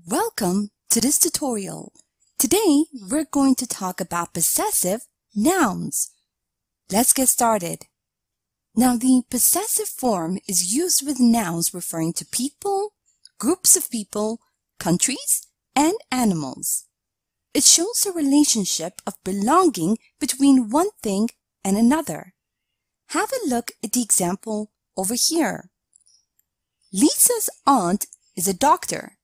Welcome to this tutorial. Today, we're going to talk about possessive nouns. Let's get started. Now, the possessive form is used with nouns referring to people, groups of people, countries, and animals. It shows a relationship of belonging between one thing and another. Have a look at the example over here. Lisa's aunt is a doctor.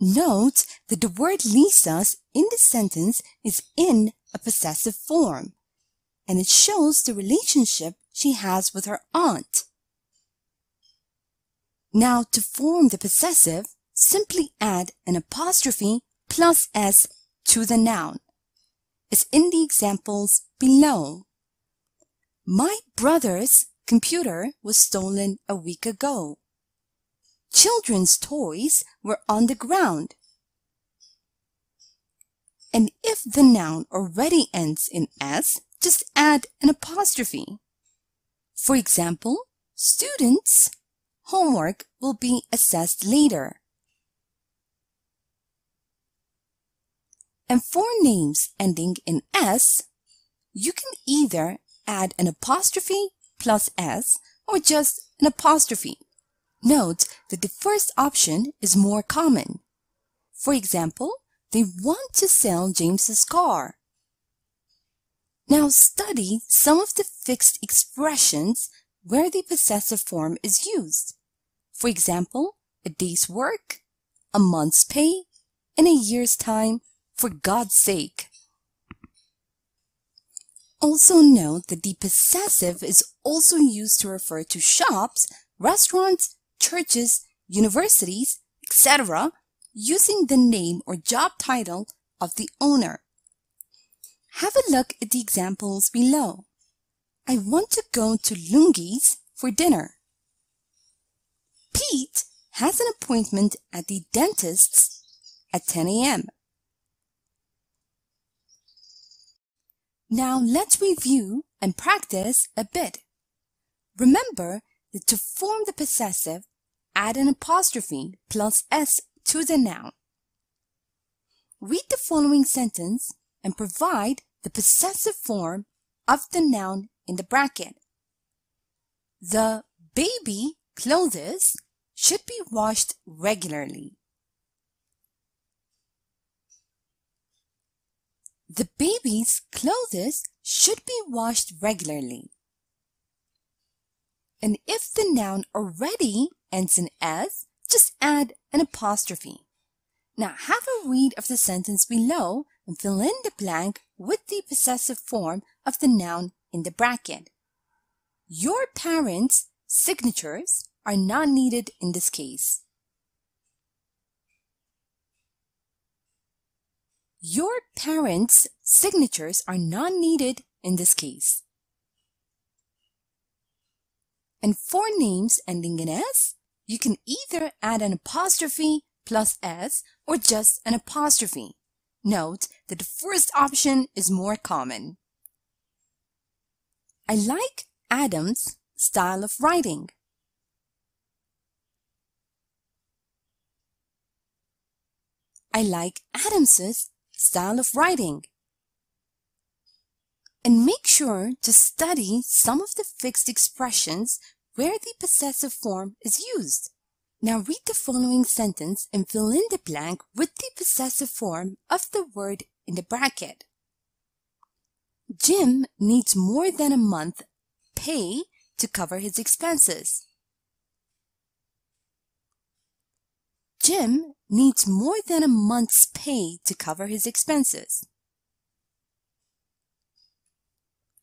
Note that the word Lisa's in the sentence is in a possessive form, and it shows the relationship she has with her aunt. Now, to form the possessive, simply add an apostrophe plus s to the noun, as in the examples below. My brother's computer was stolen a week ago. Children's toys were on the ground. And if the noun already ends in s, just add an apostrophe. For example, students' homework will be assessed later. And for names ending in s, you can either add an apostrophe plus s or just an apostrophe. Note that the first option is more common. For example, they want to sell James's car. Now study some of the fixed expressions where the possessive form is used. For example, a day's work, a month's pay, and a year's time, for God's sake. Also note that the possessive is also used to refer to shops, restaurants, churches, universities, etc., using the name or job title of the owner. Have a look at the examples below. I want to go to Lungi's for dinner. Pete has an appointment at the dentist's at 10 a.m. Now let's review and practice a bit. Remember that to form the possessive, add an apostrophe plus s to the noun. Read the following sentence and provide the possessive form of the noun in the bracket. The baby clothes should be washed regularly. The baby's clothes should be washed regularly. And if the noun already ends in s, just add an apostrophe. Now have a read of the sentence below and fill in the blank with the possessive form of the noun in the bracket. Your parents' signatures are not needed in this case. Your parents' signatures are not needed in this case. And for names ending in s, you can either add an apostrophe plus s or just an apostrophe. Note that the first option is more common. I like Adam's style of writing. I like Adams's style of writing. And make sure to study some of the fixed expressions where the possessive form is used. Now read the following sentence and fill in the blank with the possessive form of the word in the bracket. Jim needs more than a month's pay to cover his expenses. Jim needs more than a month's pay to cover his expenses.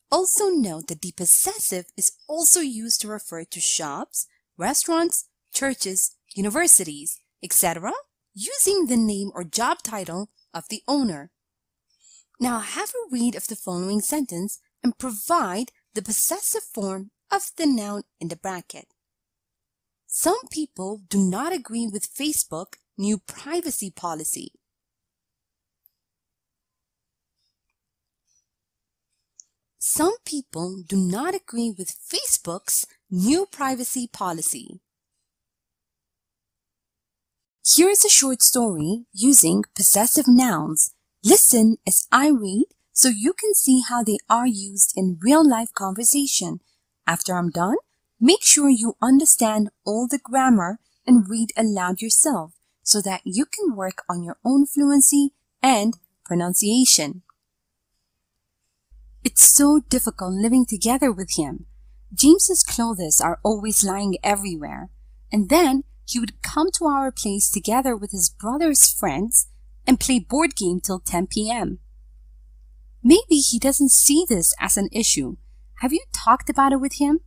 Also note that the possessive is also used to refer to shops, restaurants, churches, universities, etc., using the name or job title of the owner. Now have a read of the following sentence and provide the possessive form of the noun in the bracket. Some people do not agree with Facebook's new privacy policy. Some people do not agree with Facebook's new privacy policy. Here is a short story using possessive nouns. Listen as I read so you can see how they are used in real-life conversation. After I'm done, make sure you understand all the grammar and read aloud yourself so that you can work on your own fluency and pronunciation. It's so difficult living together with him. James's clothes are always lying everywhere. And then he would come to our place together with his brother's friends and play board game till 10 p.m. Maybe he doesn't see this as an issue. Have you talked about it with him?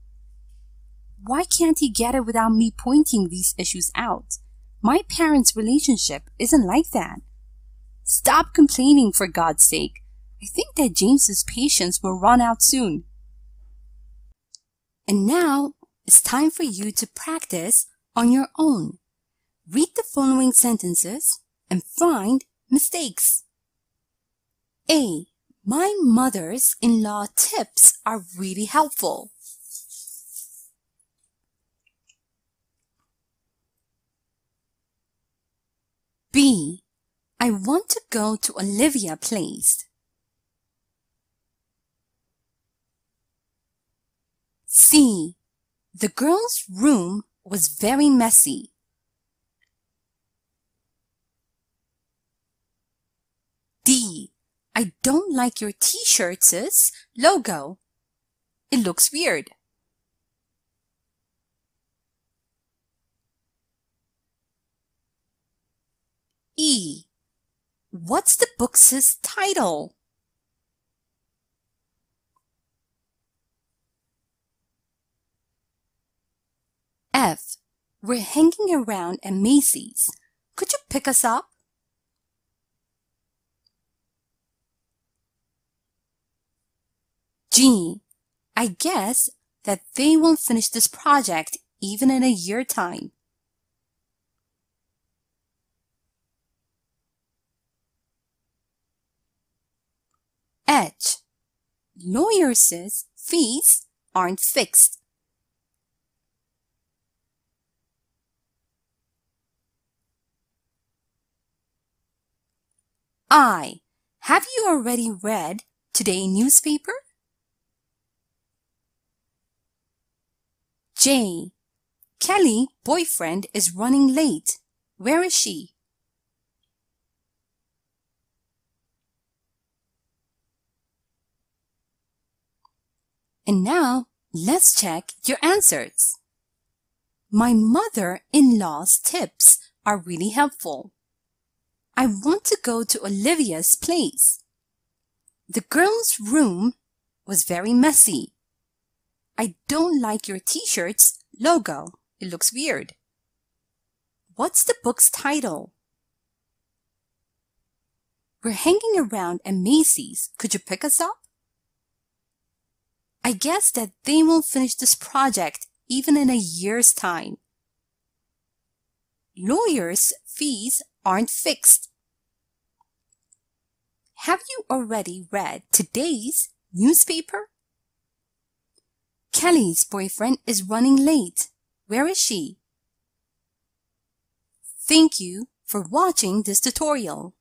Why can't he get it without me pointing these issues out? My parents' relationship isn't like that. Stop complaining, for God's sake. I think that James's patience will run out soon. And now it's time for you to practice on your own. Read the following sentences and find mistakes. A. My mother's-in-law tips are really helpful. B. I want to go to Olivia's place. C. The girl's room was very messy. D. I don't like your t-shirt's logo. It looks weird. E. What's the book's title? F. We're hanging around at Macy's. Could you pick us up? G. I guess that they won't finish this project even in a year's time. H. Lawyers' fees aren't fixed. I. Have you already read today's newspaper? J. Kelly's boyfriend is running late. Where is she? And now, let's check your answers. My mother-in-law's tips are really helpful. I want to go to Olivia's place. The girl's room was very messy. I don't like your t-shirt's logo. It looks weird. What's the book's title? We're hanging around at Macy's. Could you pick us up? I guess that they won't finish this project even in a year's time. Lawyers' fees aren't fixed. Have you already read today's newspaper? Kelly's boyfriend is running late. Where is she? Thank you for watching this tutorial.